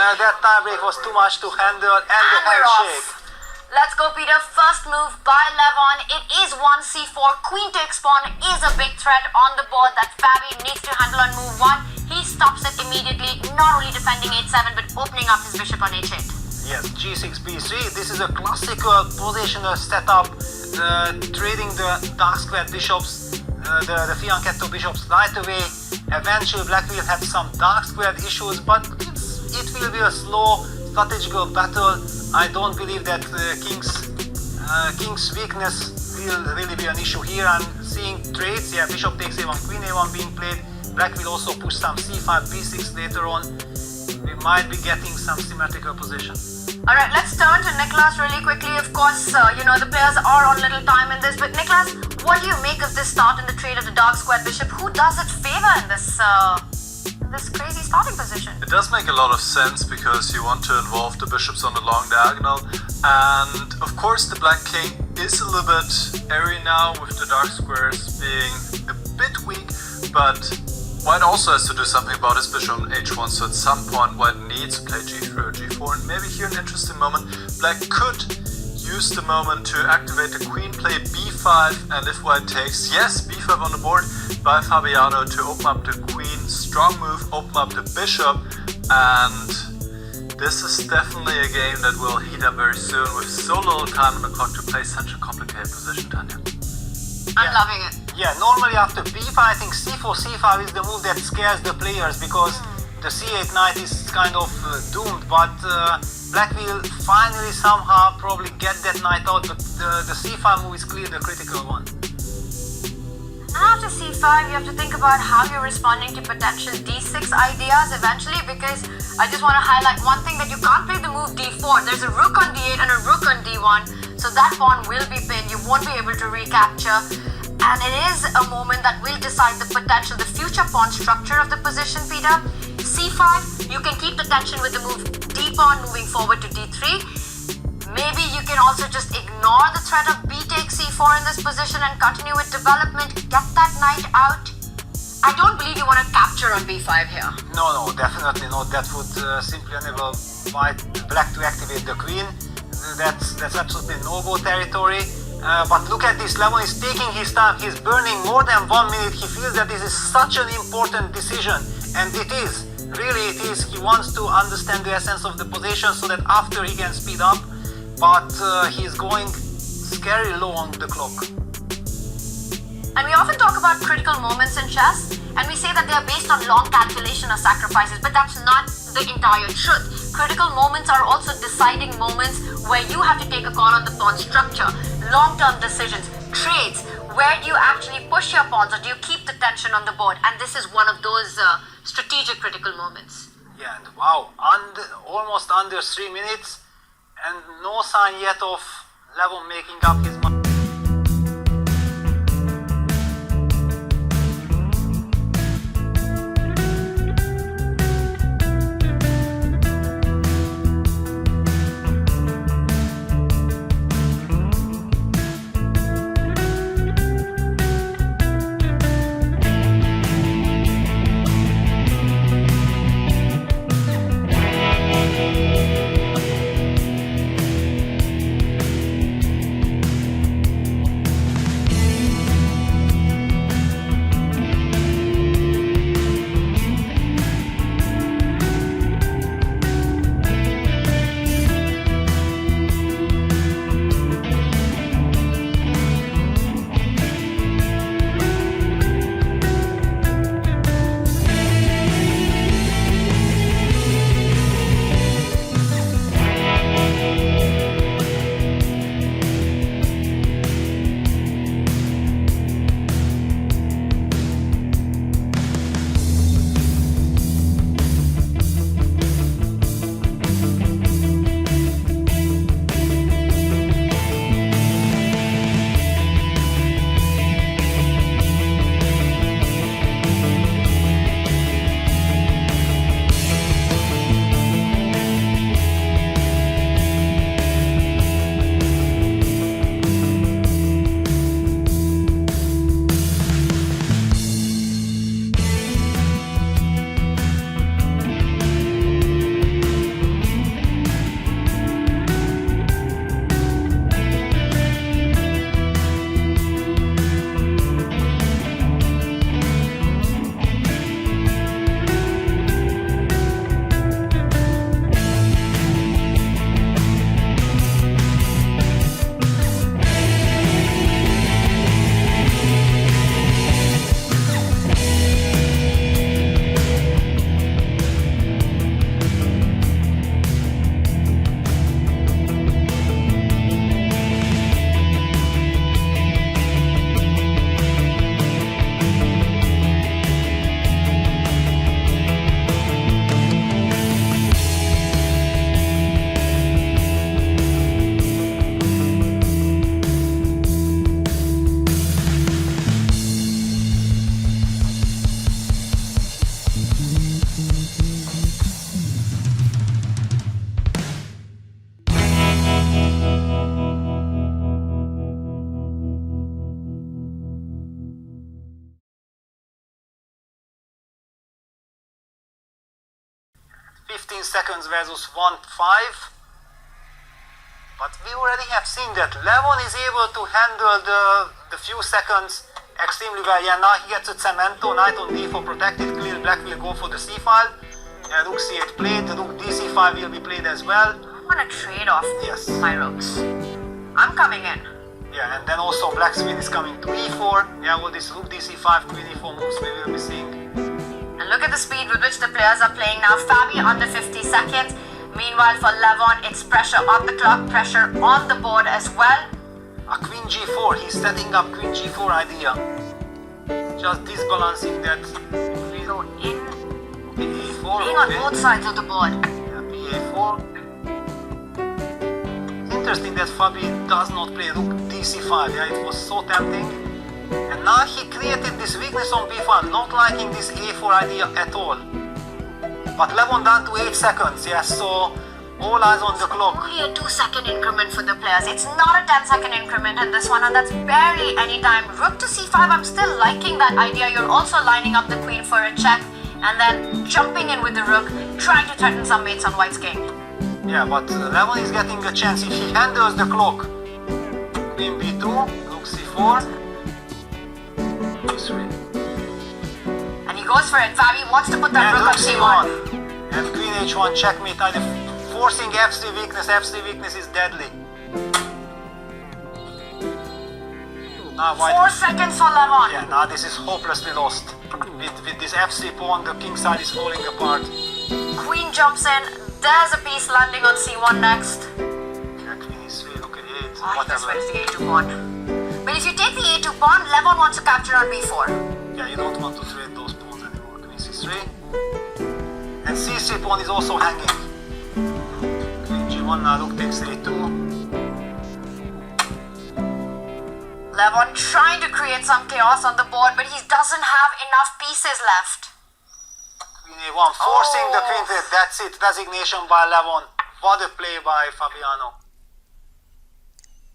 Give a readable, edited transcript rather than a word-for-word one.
That tiebreak was too much to handle, and the we're handshake. off. Let's go, Peter. First move by Levon. It is 1c4. Queen takes pawn is a big threat on the board that Fabi needs to handle on move 1. He stops it immediately, not only defending h7 but opening up his bishop on h8. Yes, g6, b3. This is a classical positional setup, trading the dark squared bishops, the fianchetto bishops right away. Eventually Black will have some dark squared issues, but it will be a slow strategical battle. I don't believe that King's weakness will really be an issue here. I'm seeing trades, yeah, bishop takes a1, queen a1 being played. Black will also push some c5, b6 later on. We might be getting some symmetrical position. Alright, let's turn to Nicholas really quickly. Of course, the players are on little time in this, but Nicholas, what do you make of this start in the trade of the dark squared bishop? Who does it favor in this crazy starting position? It does make a lot of sense because you want to involve the bishops on the long diagonal, and of course the black king is a little bit airy now with the dark squares being a bit weak, but White also has to do something about his bishop on h1, so at some point White needs to play g3 or g4, and maybe here an interesting moment, Black could use the moment to activate the queen, play b5, and if White takes, yes, b5 on the board by Fabiano to open up the queen. Strong move, open up the bishop, and this is definitely a game that will heat up very soon with so little time on the clock to play such a complicated position, Tanya. I'm loving it. Yeah, normally after b5, I think c4, c5 is the move that scares the players because the c8 knight is kind of doomed, but Black will finally somehow probably get that knight out, but the c5 move is clearly the critical one. After c5, you have to think about how you're responding to potential d6 ideas eventually, because I just want to highlight one thing, that you can't play the move d4. There's a rook on d8 and a rook on d1, so that pawn will be pinned. You won't be able to recapture, and it is a moment that will decide the future pawn structure of the position, Peter. c5, you can keep the tension with the move d-pawn moving forward to d3. Maybe you can also just ignore the threat of b takes c4 in this position and continue with development, get that knight out. I don't believe you want to capture on b5 here. No, definitely not. That would simply enable White Black to activate the queen. That's absolutely no-go territory. But look at this, Levon is taking his time. He's burning more than 1 minute. He feels that this is such an important decision, and it is. Really it is. He wants to understand the essence of the position so that after he can speed up. But he's going scary low on the clock. And we often talk about critical moments in chess, and we say that they are based on long calculation or sacrifices, but that's not the entire truth. Critical moments are also deciding moments where you have to take a call on the pawn structure, long-term decisions, trades. Where do you actually push your pawns, or do you keep the tension on the board? And this is one of those strategic critical moments. Yeah, and wow, almost under 3 minutes. And no sign yet of Levon making up his mind. 15 seconds versus 1-5. But we already have seen that Levon is able to handle the few seconds extremely well. Yeah, now he gets a cemento, knight on d4 protected, clear, black will go for the c file. Yeah, rook c8 played, rook dc5 will be played as well. I want to trade off Yes. my rooks. I'm coming in. Yeah, and then also black's queen is coming to e4. Yeah, all this rook dc5, queen e4 moves we will be seeing. And look at the speed with which the players are playing now. Fabi under 50 seconds. Meanwhile for Levon, it's pressure on the clock, pressure on the board as well. A queen g4, he's setting up queen g4 idea. Just disbalancing that. So in a4, playing on both sides of the board. Yeah, ba4. It's interesting that Fabi does not play rook dc5. Yeah, it was so tempting. And now he created this weakness on b5, not liking this a4 idea at all. But Levon down to 8 seconds, yes, so all eyes on the clock. Only a 2-second increment for the players. It's not a 10-second increment in this one, and that's barely any time. Rook to c5, I'm still liking that idea. You're also lining up the queen for a check, and then jumping in with the rook, trying to threaten some mates on white's king. Yeah, but Levon is getting a chance if he handles the clock. Queen b2, rook c4, e3. And he goes for it. Fabi wants to put that And rook on c1. And queen h1 checkmate, either forcing f3 weakness. F3 weakness is deadly. Now white. 4 seconds for Levon. Yeah, now this is hopelessly lost. With this f3 pawn, the king side is falling apart. Queen jumps in. There's a piece landing on c1 next. Yeah, queen e3, rook a8, He just whatever. wins the a2 pawn. But if you take the a2 pawn, Levon wants to capture on b4. Yeah, you don't want to trade those pawns anymore. Queen c3. And c3 pawn is also hanging. Queen g1, now rook takes a2. Levon trying to create some chaos on the board, but he doesn't have enough pieces left. Queen a1, forcing the queen to, that's it, resignation by Levon. What a play by Fabiano.